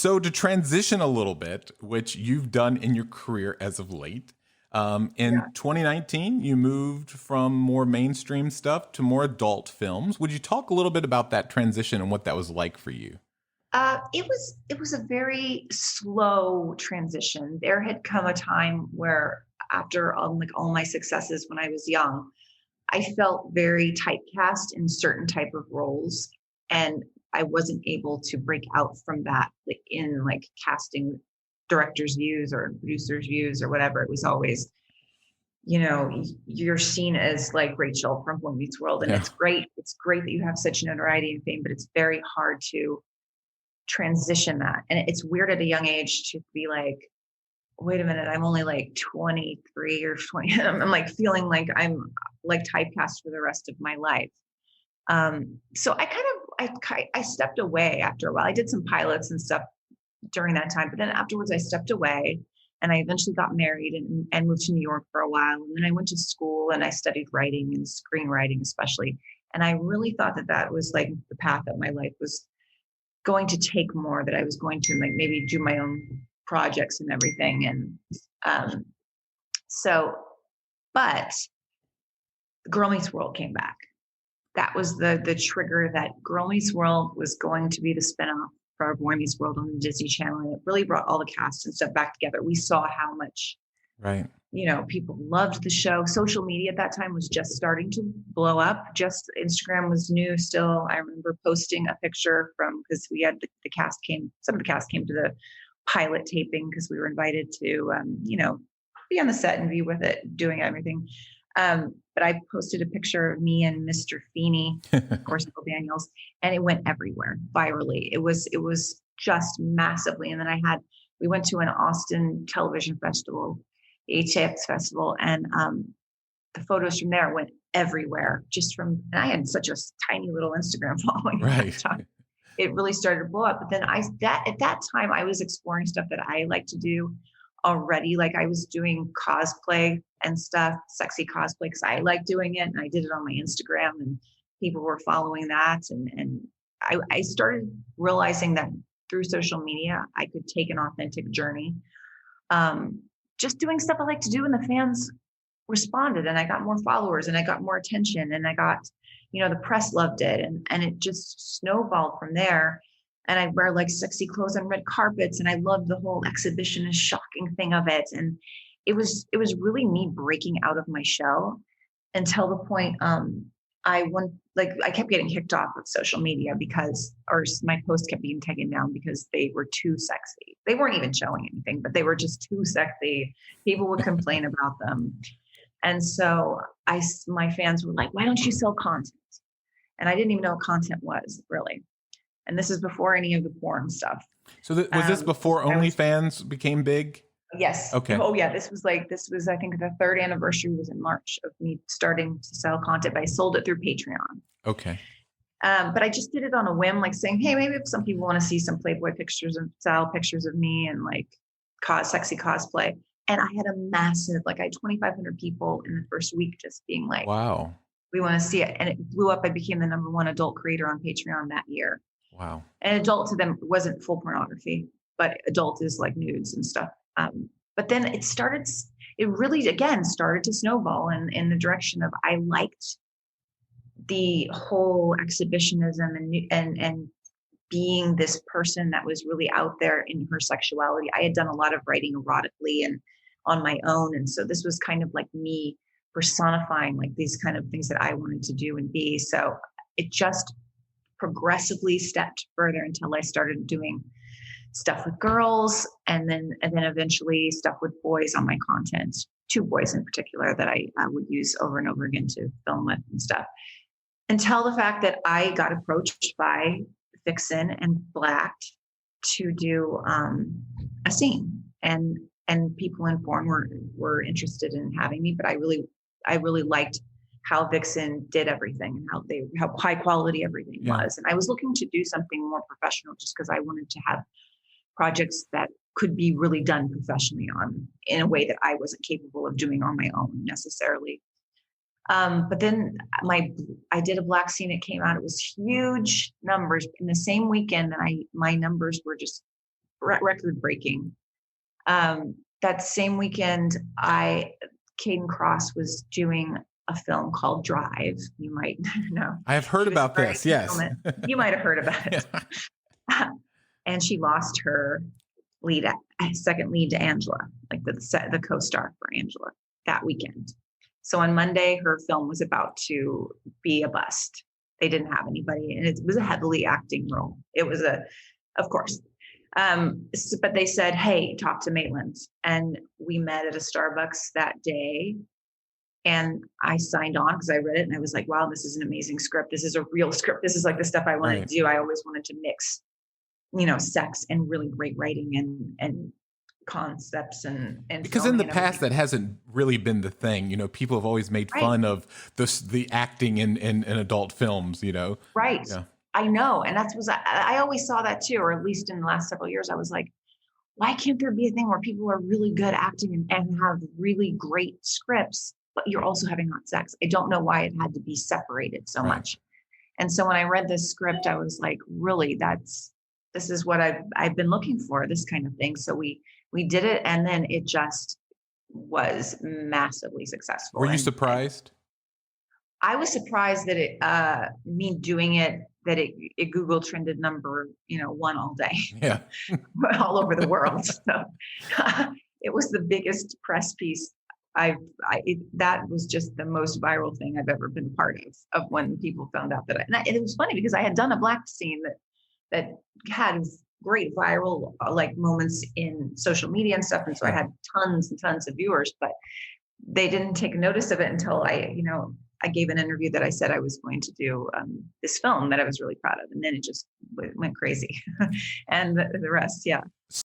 So to transition a little bit, which you've done in your career as of late, Yeah. in 2019, you moved from more mainstream stuff to more adult films. Would you talk a little bit about that transition and what that was like for you? It was a very slow transition. There had come a time where after like all my successes when I was young, I felt very typecast in certain type of roles, and I wasn't able to break out from that, like in like casting directors' views or producers' views or whatever. It was always, you're seen as like Rachel from Boy Meets World, and Yeah. it's great. It's great that you have such notoriety and fame, but it's very hard to transition that. And it's weird at a young age to be like, wait a minute, I'm only like 23 or 20. I'm like feeling like I'm like typecast for the rest of my life. So I stepped away after a while. I did some pilots and stuff during that time, but then afterwards I stepped away and I eventually got married and moved to New York for a while. And then I went to school and I studied writing and screenwriting, especially. And I really thought that that was like the path that my life was going to take more, that I was going to like maybe do my own projects and everything. And um, so, but Girl Meets World came back. That was the trigger, that Girl Meets World was going to be the spinoff for Boy Meets World on the Disney Channel. And it really brought all the cast and stuff back together. We saw how much, Right. people loved the show. Social media at that time was just starting to blow up. Just Instagram was new still. I remember posting a picture from, because we had the cast came, some of the cast came to the pilot taping because we were invited to, be on the set and be with it, doing everything. But I posted a picture of me and Mr. Feeney, of course, Bill Daniels, and it went everywhere virally. It was just massively. And then we went to an Austin television festival, the HAX festival, and the photos from there went everywhere. And I had such a tiny little Instagram following at that Right. time. It really started to blow up. But then at that time I was exploring stuff that I like to do already. Like I was doing cosplay and stuff, sexy cosplay, because I like doing it. And I did it on my Instagram and people were following that. And I started realizing that through social media, I could take an authentic journey. Just doing stuff I like to do, and the fans responded, and I got more followers and I got more attention, and I got, the press loved it, and it just snowballed from there. And I wear like sexy clothes on red carpets, and I loved the whole exhibitionist shocking thing of it. And it was really me breaking out of my shell, until the point I kept getting kicked off of social media or my posts kept being taken down because they were too sexy. They weren't even showing anything, but they were just too sexy. People would complain about them. And so my fans were like, why don't you sell content? And I didn't even know what content was, really. And this is before any of the porn stuff. So was this before I OnlyFans became big? Yes. Okay. Oh yeah. This was I think the third anniversary was in March of me starting to sell content, but I sold it through Patreon. Okay. But I just did it on a whim, like saying, hey, maybe if some people want to see some Playboy pictures and style pictures of me and like sexy cosplay. And I had a massive, I had 2,500 people in the first week just being like, Wow. we want to see it. And it blew up. I became the #1 adult creator on Patreon that year. Wow. And adult to them wasn't full pornography, but adult is like nudes and stuff. But then it really, again, started to snowball in the direction of, I liked the whole exhibitionism and being this person that was really out there in her sexuality. I had done a lot of writing erotically and on my own. And so this was kind of like me personifying like these kind of things that I wanted to do and be. So it just progressively stepped further until I started doing stuff with girls, and then eventually stuff with boys on my content, 2 boys in particular that I would use over and over again to film with and stuff. Until the fact that I got approached by Vixen and Blacked to do a scene, and people in porn were interested in having me, but I really liked how Vixen did everything and how high quality everything was. And I was looking to do something more professional just because I wanted to have projects that could be really done professionally in a way that I wasn't capable of doing on my own necessarily. But then I did a Black scene. It came out. It was huge numbers in the same weekend that my numbers were just record breaking. That same weekend, Caden Cross was doing a film called Drive. You might know. I have heard about this. Yes. You might have heard about it. Yeah. And she lost her second lead to Angela, like the co-star for Angela that weekend. So on Monday, her film was about to be a bust. They didn't have anybody, and it was a heavily acting role. It was of course. But they said, hey, talk to Maitland. And we met at a Starbucks that day. And I signed on because I read it and I was like, wow, this is an amazing script. This is a real script. This is like the stuff I wanted to do. I always wanted to mix, sex and really great writing and concepts and because in the past that hasn't really been the thing. People have always made fun of the acting in adult films, Right. Yeah. I know. And I always saw that too, or at least in the last several years, I was like, why can't there be a thing where people are really good acting and have really great scripts, but you're also having hot sex? I don't know why it had to be separated so much. And so when I read this script, I was like, really, this is what I've been looking for, this kind of thing. So we did it. And then it just was massively successful. Were you surprised? I was surprised that me doing it, that it Google trended number, 1 all day. Yeah. All over the world. So it was the biggest press piece. That was just the most viral thing I've ever been part of when people found out that and it was funny because I had done a black scene that had great viral moments in social media and stuff. And so I had tons and tons of viewers, but they didn't take notice of it until I gave an interview that I said I was going to do this film that I was really proud of. And then it just went crazy and the rest. Yeah.